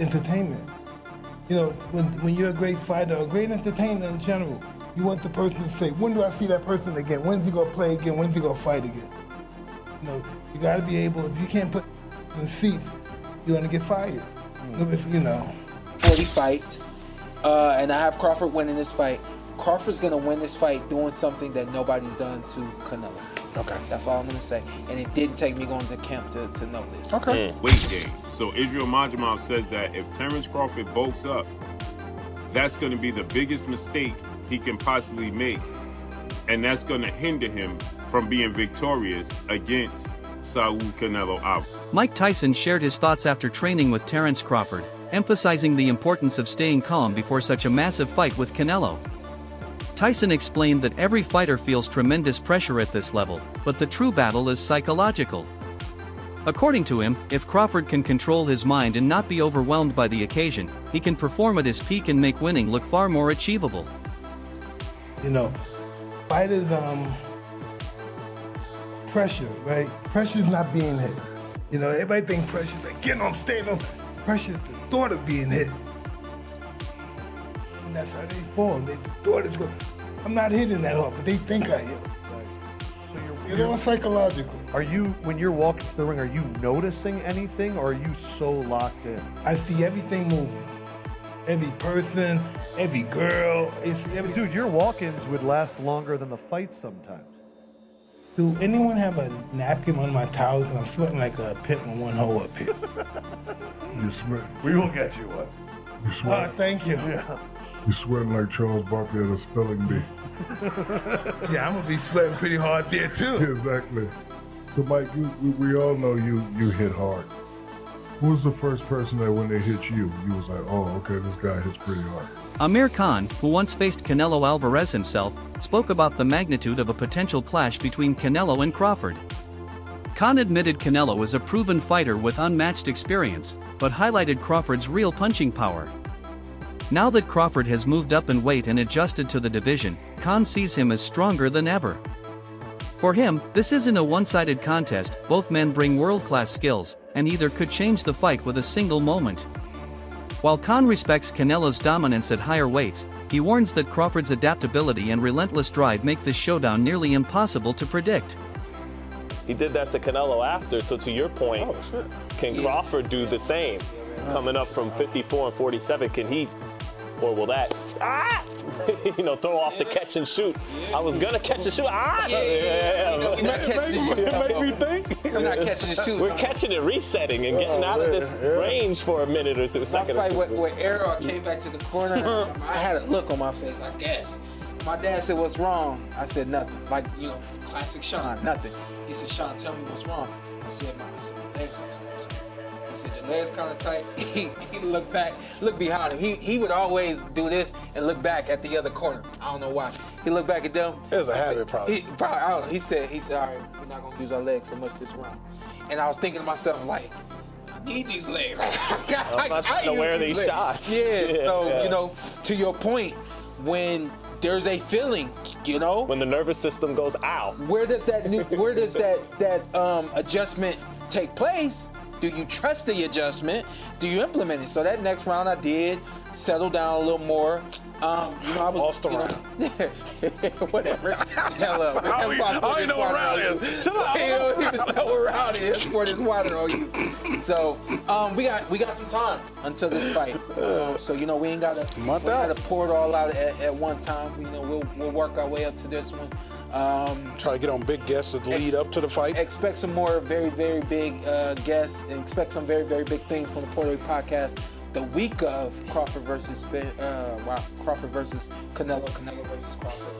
entertainment. You know, when you're a great fighter, a great entertainer in general, you want the person to say, when do I see that person again? When's he gonna play again? When's he gonna fight again? You know, you gotta be able, if you can't put in the seats, you're gonna get fired. You know. 40 fight, and I have Crawford winning this fight. Crawford's gonna win this fight doing something that nobody's done to Canelo. Okay. That's all I'm gonna say. And it didn't take me going to camp to know this. Okay. Weight game. So Israel Majimov says that if Terence Crawford bulks up, that's going to be the biggest mistake he can possibly make. And that's going to hinder him from being victorious against Saul Canelo Alvarez. Mike Tyson shared his thoughts after training with Terence Crawford, emphasizing the importance of staying calm before such a massive fight with Canelo. Tyson explained that every fighter feels tremendous pressure at this level, but the true battle is psychological. According to him, if Crawford can control his mind and not be overwhelmed by the occasion, he can perform at his peak and make winning look far more achievable. You know, fighters, pressure, right? Pressure's not being hit. You know, everybody thinks pressure's like getting on, staying on. Pressure's the thought of being hit. And that's how they fall. They thought it's going. I'm not hitting that hard, but they think I am. Right. So It's all psychological. Are you, when you're walking to the ring, are you noticing anything, or are you so locked in? I see everything moving. Every person, every girl. Dude, your walk-ins would last longer than the fights sometimes. Do anyone have a napkin on my towels? Because I'm sweating like a pit on one hole up here. You sweat. We will get you one. You sweat. Thank you. Yeah. You sweating like Charles Barkley at a spelling bee. Yeah, I'm gonna be sweating pretty hard there too. Exactly. So Mike, we all know you hit hard. Who was the first person that when they hit you was like, oh, okay, this guy hits pretty hard? Amir Khan, who once faced Canelo Alvarez himself, spoke about the magnitude of a potential clash between Canelo and Crawford. Khan admitted Canelo is a proven fighter with unmatched experience, but highlighted Crawford's real punching power. Now that Crawford has moved up in weight and adjusted to the division, Khan sees him as stronger than ever. For him, this isn't a one-sided contest, both men bring world-class skills, and either could change the fight with a single moment. While Khan respects Canelo's dominance at higher weights, he warns that Crawford's adaptability and relentless drive make this showdown nearly impossible to predict. He did that to Canelo after, so to your point, can Crawford do the same? Coming up from 54 and 47, can he, or will that, throw off the catch and shoot? I was gonna catch and shoot. We're not catching the shoot. Make me think. We're not catching the shoot. We're catching it, resetting, and getting out of this range for a minute or two. My fight with Arrow, I came back to the corner. I had a look on my face, I guess. My dad said, "What's wrong?" I said, "Nothing." Like, classic Sean, nothing. He said, "Sean, tell me what's wrong." I said, "My legs are kind of tight." He said, "Your legs kind of tight." He looked back, looked behind him. He would always do this and look back at the other corner. I don't know why. He looked back at them. It's a habit, probably. He said, "All right, we're not gonna use our legs so much this round." And I was thinking to myself, like, I need these legs. I'm not trying to wear these shots. Yeah. So to your point, when there's a feeling, when the nervous system goes out, where does that adjustment take place? Do you trust the adjustment? Do you implement it? So that next round I did settle down a little more. I was lost the round. Whatever. Hell up. I don't even know what round it is. Chill out. You don't even know what round it is. Pour this water on you. So we got some time until this fight. So we ain't gotta pour it all out at one time. We'll work our way up to this one. Try to get on big guests to lead up to the fight. Expect some more very, very big guests, and expect some very, very big things from the Puerto Rico podcast the week of Crawford versus Canelo versus Crawford.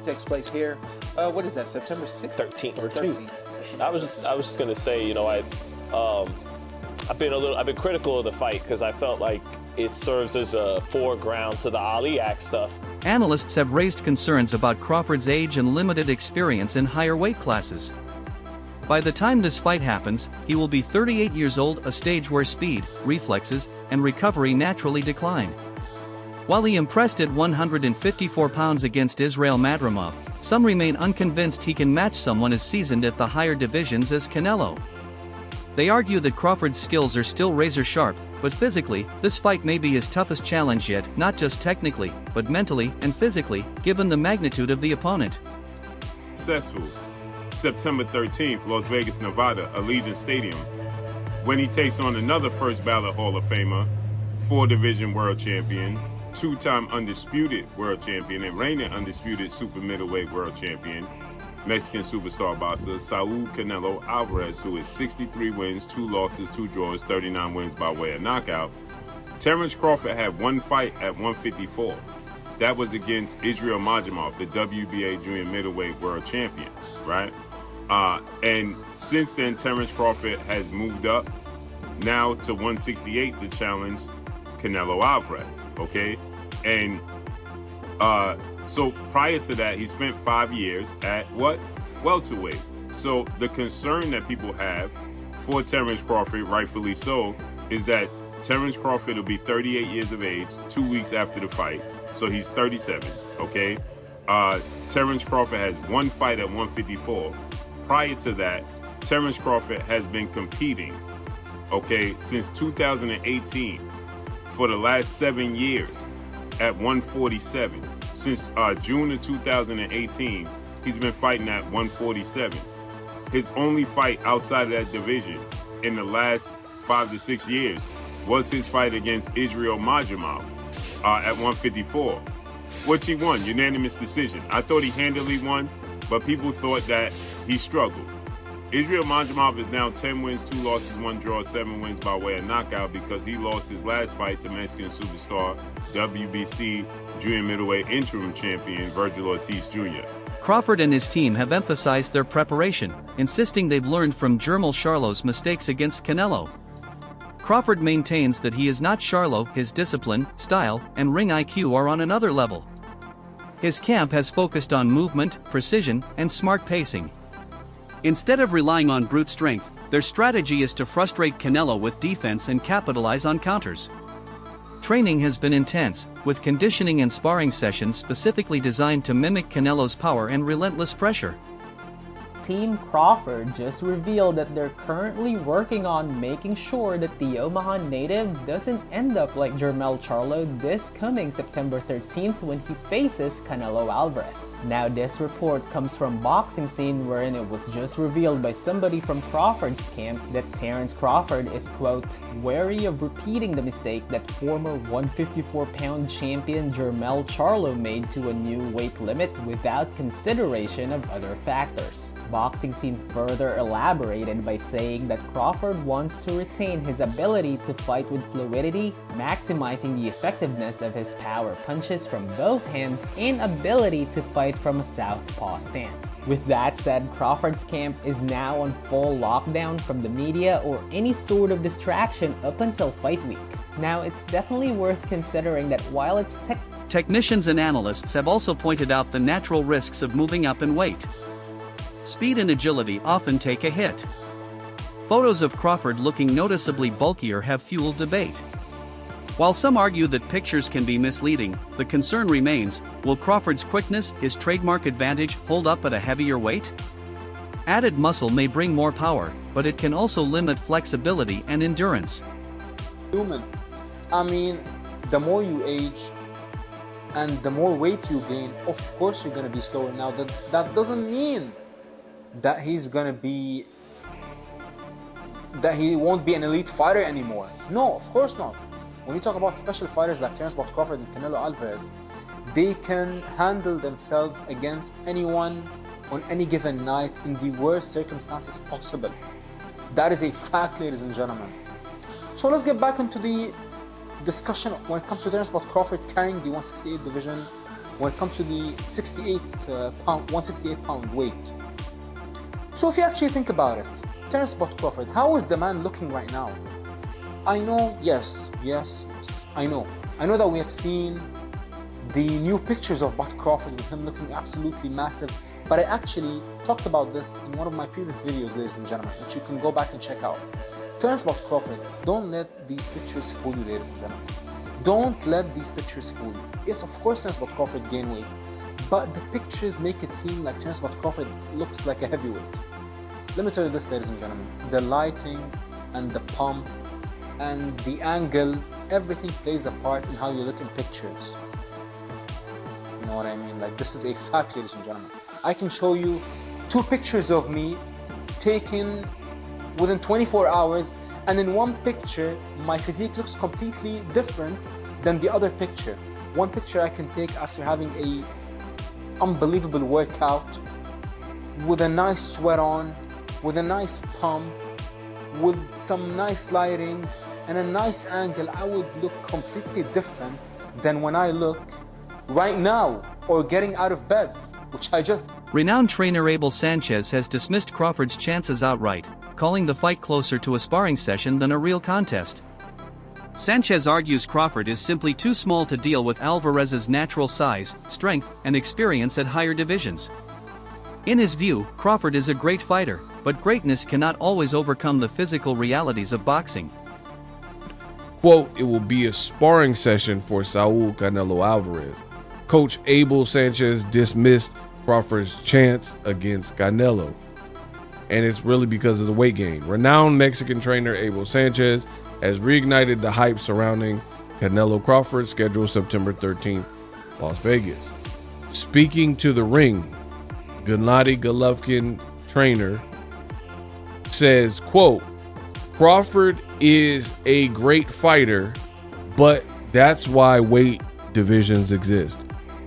Takes place here. What is that? September 6th? 13th. I was just gonna say, I've been critical of the fight because I felt like it serves as a foreground to the Ali Act stuff. Analysts have raised concerns about Crawford's age and limited experience in higher weight classes. By the time this fight happens, he will be 38 years old, a stage where speed, reflexes, and recovery naturally decline. While he impressed at 154 pounds against Israel Madrimov, some remain unconvinced he can match someone as seasoned at the higher divisions as Canelo. They argue that Crawford's skills are still razor sharp, but physically, this fight may be his toughest challenge yet, not just technically, but mentally and physically, given the magnitude of the opponent. Successful. September 13th, Las Vegas, Nevada, Allegiant Stadium, when he takes on another first ballot Hall of Famer, 4-division world champion, 2-time undisputed world champion, and reigning undisputed super middleweight world champion, Mexican superstar boxer Saul Canelo Alvarez, who is 63 wins, 2 losses, 2 draws, 39 wins by way of knockout. Terence Crawford had one fight at 154. That was against Israel Majimov, the WBA junior middleweight world champion, right? And since then, Terence Crawford has moved up now to 168 to challenge Canelo Alvarez, okay? And so prior to that, he spent 5 years at what? Welterweight. So the concern that people have for Terence Crawford, rightfully so, is that Terence Crawford will be 38 years of age 2 weeks after the fight. So he's 37, okay? Terence Crawford has one fight at 154. Prior to that, Terence Crawford has been competing, okay, since 2018 for the last 7 years at 147. Since June of 2018, he's been fighting at 147. His only fight outside of that division in the last 5 to 6 years was his fight against Israel Majimov at 154, which he won, unanimous decision. I thought he handily won, but people thought that he struggled. Israel Majimov is now 10 wins, 2 losses, 1 draw, 7 wins by way of knockout because he lost his last fight to Mexican superstar, WBC junior middleweight interim champion Virgil Ortiz Jr. Crawford and his team have emphasized their preparation, insisting they've learned from Jermall Charlo's mistakes against Canelo. Crawford maintains that he is not Charlo, his discipline, style, and ring IQ are on another level. His camp has focused on movement, precision, and smart pacing. Instead of relying on brute strength, their strategy is to frustrate Canelo with defense and capitalize on counters. Training has been intense, with conditioning and sparring sessions specifically designed to mimic Canelo's power and relentless pressure. Team Crawford just revealed that they're currently working on making sure that the Omaha native doesn't end up like Jermall Charlo this coming September 13th when he faces Canelo Alvarez. Now this report comes from Boxing Scene, wherein it was just revealed by somebody from Crawford's camp that Terence Crawford is, quote, wary of repeating the mistake that former 154-pound champion Jermall Charlo made to a new weight limit without consideration of other factors. Boxing Scene further elaborated by saying that Crawford wants to retain his ability to fight with fluidity, maximizing the effectiveness of his power punches from both hands and ability to fight from a southpaw stance. With that said, Crawford's camp is now on full lockdown from the media or any sort of distraction up until fight week. Now, it's definitely worth considering that while it's technicians and analysts have also pointed out the natural risks of moving up in weight. Speed and agility often take a hit. Photos of Crawford looking noticeably bulkier have fueled debate. While some argue that pictures can be misleading, the concern remains, will Crawford's quickness, his trademark advantage, hold up at a heavier weight? Added muscle may bring more power, but it can also limit flexibility and endurance. Human. I mean, the more you age and the more weight you gain, of course you're going to be slower. Now, that doesn't mean that he won't be an elite fighter anymore. No, of course not. When you talk about special fighters like Terence Crawford and Canelo Alvarez, they can handle themselves against anyone on any given night in the worst circumstances possible. That is a fact, ladies and gentlemen. So let's get back into the discussion when it comes to Terence Crawford carrying the 168 division, when it comes to the 168 pound weight. So if you actually think about it, Terence Crawford, how is the man looking right now? I know, yes, I know that we have seen the new pictures of Crawford with him looking absolutely massive, but I actually talked about this in one of my previous videos, ladies and gentlemen, which you can go back and check out. Terence Crawford, don't let these pictures fool you, ladies and gentlemen. Don't let these pictures fool you. Yes, of course Terence Crawford gained weight, but the pictures make it seem like Terence Crawford looks like a heavyweight. Let me tell you this, ladies and gentlemen, the lighting and the pump and the angle, everything plays a part in how you look in pictures. You know what I mean? Like, this is a fact, ladies and gentlemen. I can show you 2 pictures of me taken within 24 hours, and in one picture, my physique looks completely different than the other picture. One picture I can take after having a unbelievable workout, with a nice sweat on, with a nice pump, with some nice lighting, and a nice angle. I would look completely different than when I look right now, or getting out of bed, which I just... Renowned trainer Abel Sanchez has dismissed Crawford's chances outright, calling the fight closer to a sparring session than a real contest. Sanchez argues Crawford is simply too small to deal with Alvarez's natural size, strength, and experience at higher divisions. In his view, Crawford is a great fighter, but greatness cannot always overcome the physical realities of boxing. Quote, it will be a sparring session for Saul Canelo Alvarez. Coach Abel Sanchez dismissed Crawford's chance against Canelo, and it's really because of the weight gain. Renowned Mexican trainer Abel Sanchez has reignited the hype surrounding Canelo Crawford, scheduled September 13th, Las Vegas. Speaking to the ring, Gennady Golovkin trainer says, quote, Crawford is a great fighter, but that's why weight divisions exist.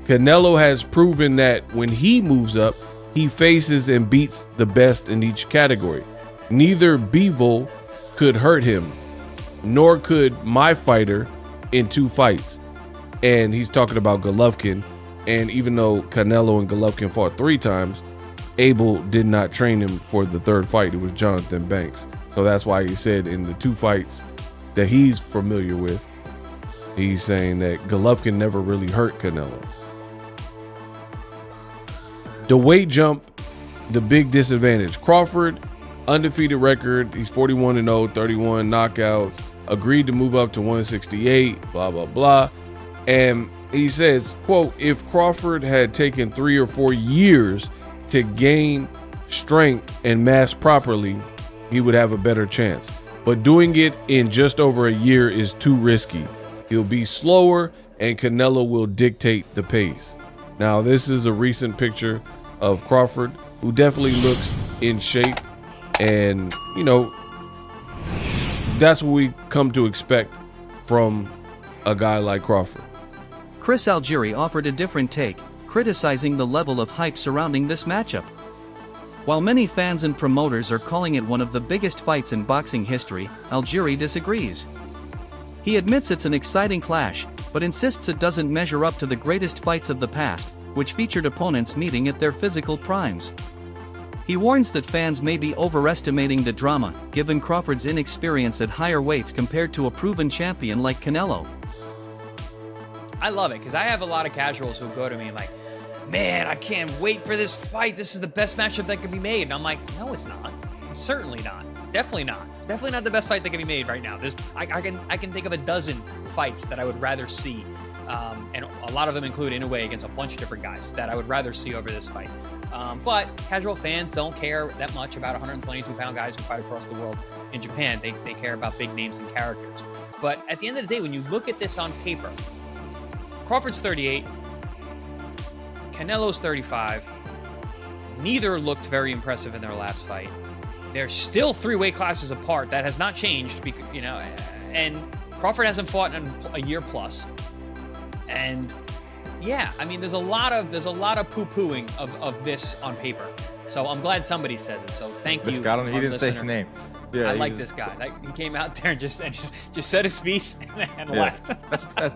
Canelo has proven that when he moves up, he faces and beats the best in each category. Neither Bivol could hurt him, nor could my fighter in 2 fights. And he's talking about Golovkin. And even though Canelo and Golovkin fought 3 times, Abel did not train him for the 3rd fight. It was Jonathan Banks. So that's why he said in the 2 fights that he's familiar with, he's saying that Golovkin never really hurt Canelo. The weight jump, the big disadvantage. Crawford, undefeated record. He's 41-0, 31 knockouts. Agreed to move up to 168, blah, blah, blah. And he says, quote, if Crawford had taken 3 or 4 years to gain strength and mass properly, he would have a better chance. But doing it in just over a year is too risky. He'll be slower, and Canelo will dictate the pace. Now, this is a recent picture of Crawford, who definitely looks in shape. And, you know, that's what we come to expect from a guy like Crawford. Chris Algieri offered a different take, criticizing the level of hype surrounding this matchup. While many fans and promoters are calling it one of the biggest fights in boxing history, Algieri disagrees. He admits it's an exciting clash, but insists it doesn't measure up to the greatest fights of the past, which featured opponents meeting at their physical primes. He warns that fans may be overestimating the drama, given Crawford's inexperience at higher weights compared to a proven champion like Canelo. I love it, because I have a lot of casuals who go to me like, man, I can't wait for this fight. This is the best matchup that could be made. And I'm like, no, it's not. Certainly not. Definitely not. Definitely not the best fight that can be made right now. I can think of a dozen fights that I would rather see, and a lot of them include Inoue against a bunch of different guys that I would rather see over this fight. But casual fans don't care that much about 122-pound guys who fight across the world in Japan. They care about big names and characters. But at the end of the day, when you look at this on paper, Crawford's 38, Canelo's 35. Neither looked very impressive in their last fight. They're still 3 weight classes apart. That has not changed, you know. And Crawford hasn't fought in a year plus. And yeah, I mean, there's a lot of poo-pooing of this on paper. So I'm glad somebody said it. So thank you. He didn't say his name. Yeah, I like this guy. He came out there and just said his piece and left.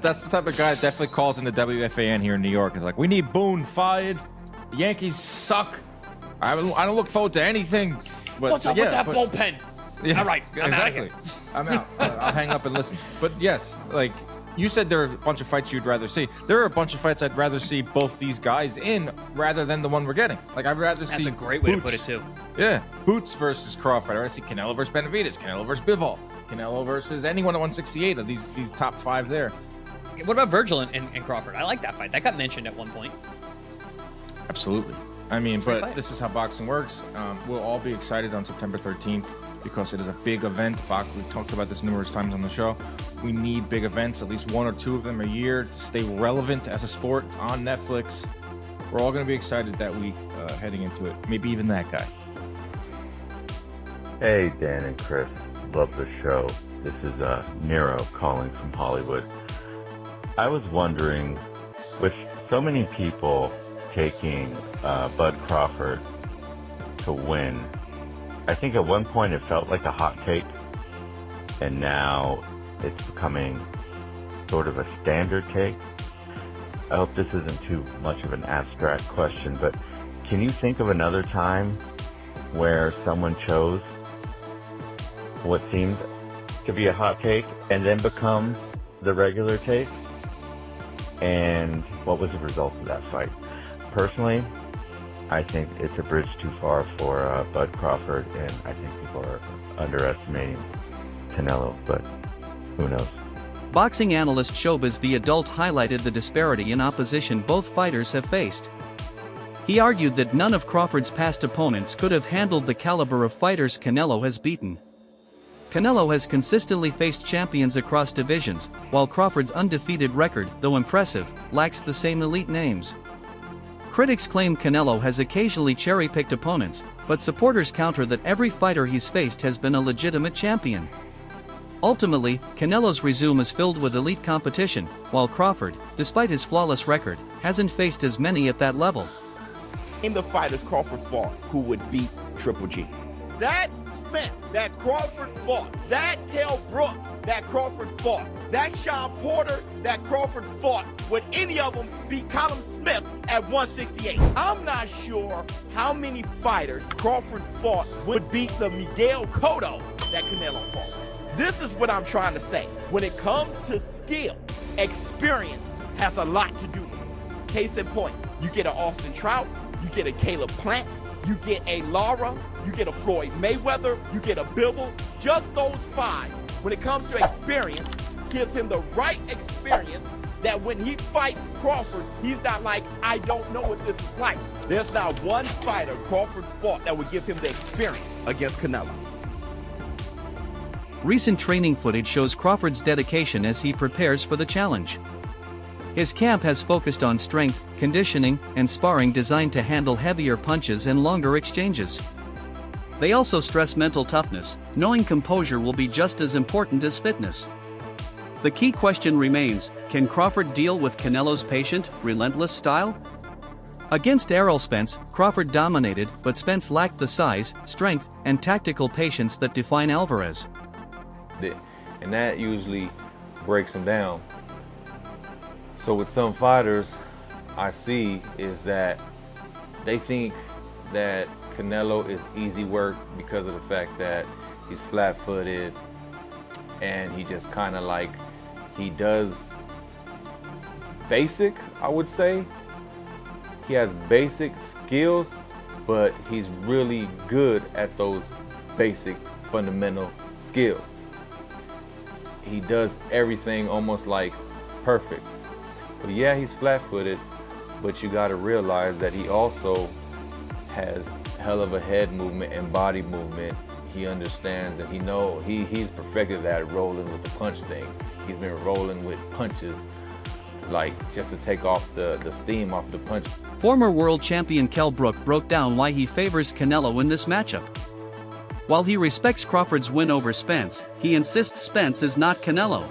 That's the type of guy that definitely calls in the WFAN here in New York. It's like, we need Boone fired. The Yankees suck. I don't look forward to anything. But, what's up with that bullpen? Yeah, all right, I'm out of here. I'm out. I'll hang up and listen. But yes, like you said, there are a bunch of fights you'd rather see. There are a bunch of fights I'd rather see both these guys in rather than the one we're getting. Like, I'd rather see. That's a great way to put it too. Yeah, Boots versus Crawford. I'd rather see Canelo versus Benavidez, Canelo versus Bivol, Canelo versus anyone at 168 of these top 5 there. What about Virgil and Crawford? I like that fight. That got mentioned at one point. Absolutely. I mean, but this is how boxing works. We'll all be excited on September 13th. because it is a big event. We've talked about this numerous times on the show. We need big events, at least 1 or 2 of them a year, to stay relevant as a sport. It's on Netflix. We're all going to be excited that week heading into it. Maybe even that guy. Hey, Dan and Chris. Love the show. This is Nero calling from Hollywood. I was wondering, with so many people taking Bud Crawford to win, I think at one point it felt like a hot take, and now it's becoming sort of a standard take. I hope this isn't too much of an abstract question, but can you think of another time where someone chose what seemed to be a hot take and then become the regular take? And what was the result of that fight? Personally, I think it's a bridge too far for Bud Crawford, and I think people are underestimating Canelo, but who knows? Boxing analyst Showbiz the Adult highlighted the disparity in opposition both fighters have faced. He argued that none of Crawford's past opponents could have handled the caliber of fighters Canelo has beaten. Canelo has consistently faced champions across divisions, while Crawford's undefeated record, though impressive, lacks the same elite names. Critics claim Canelo has occasionally cherry-picked opponents, but supporters counter that every fighter he's faced has been a legitimate champion. Ultimately, Canelo's resume is filled with elite competition, while Crawford, despite his flawless record, hasn't faced as many at that level. Name the fighters Crawford fought who would beat Triple G. That Spence that Crawford fought, that Kell Brook that Crawford fought, that Sean Porter that Crawford fought, would any of them beat Callum Smith at 168? I'm not sure how many fighters Crawford fought would beat the Miguel Cotto that Canelo fought. This is what I'm trying to say. When it comes to skill, experience has a lot to do with it. Case in point, you get an Austin Trout, you get a Caleb Plant, you get a Lara, you get a Floyd Mayweather, you get a Bivol. Just those 5, when it comes to experience, gives him the right experience that when he fights Crawford, he's not like, I don't know what this is like. There's not one fighter Crawford fought that would give him the experience against Canelo. Recent training footage shows Crawford's dedication as he prepares for the challenge. His camp has focused on strength, conditioning, and sparring designed to handle heavier punches and longer exchanges. They also stress mental toughness, knowing composure will be just as important as fitness. The key question remains, can Crawford deal with Canelo's patient, relentless style? Against Errol Spence, Crawford dominated, but Spence lacked the size, strength, and tactical patience that define Alvarez. And that usually breaks him down. So with some fighters, I see is that they think that Canelo is easy work because of the fact that he's flat-footed and he just kind of like, he does basic, I would say. He has basic skills, but he's really good at those basic fundamental skills. He does everything almost like perfect. But yeah, he's flat-footed, but you got to realize that he also has hell of a head movement and body movement. He understands and he's perfected that rolling with the punch thing. He's been rolling with punches like just to take off the steam off the punch. Former world champion Kell Brook broke down why he favors Canelo in this matchup. While he respects Crawford's win over Spence, he insists Spence is not Canelo.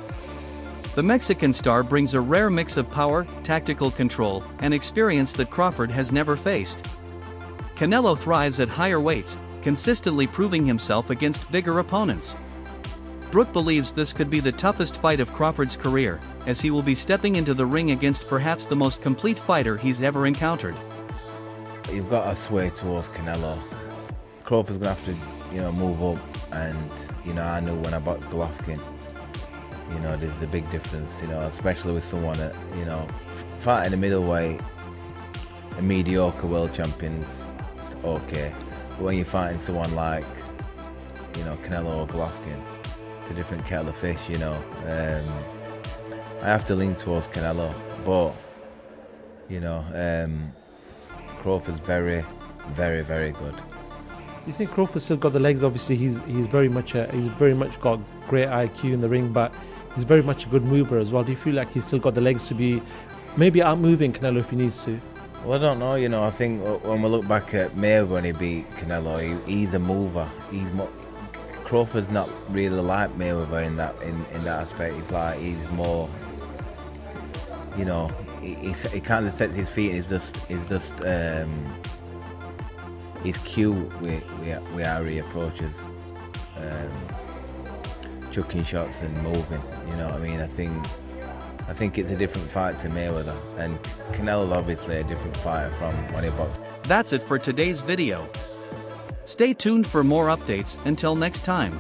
The Mexican star brings a rare mix of power, tactical control, and experience that Crawford has never faced. Canelo thrives at higher weights, consistently proving himself against bigger opponents. Brook believes this could be the toughest fight of Crawford's career, as he will be stepping into the ring against perhaps the most complete fighter he's ever encountered. You've got to sway towards Canelo. Crawford's gonna have to, move up, and I knew when I bought Golovkin, there's a big difference, especially with someone that, fighting a middleweight, a mediocre world champion's okay, but when you're fighting someone like, Canelo or Golovkin, it's a different kettle of fish, I have to lean towards Canelo, but, Crawford's very, very, very good. You think Crawford still got the legs? Obviously, he's very much got great IQ in the ring, but he's very much a good mover as well. Do you feel like he's still got the legs to be maybe out-moving Canelo if he needs to? Well, I don't know. You know, I think when we look back at Mayweather when he beat Canelo, he's a mover. Crawford's not really like Mayweather in that aspect. He's more, you know, he kind of sets his feet. He's cute with how he approaches chucking shots and moving. You know what I mean? I think it's a different fight to Mayweather, and Canelo's obviously a different fighter from when he boxed. That's it for today's video. Stay tuned for more updates. Until next time.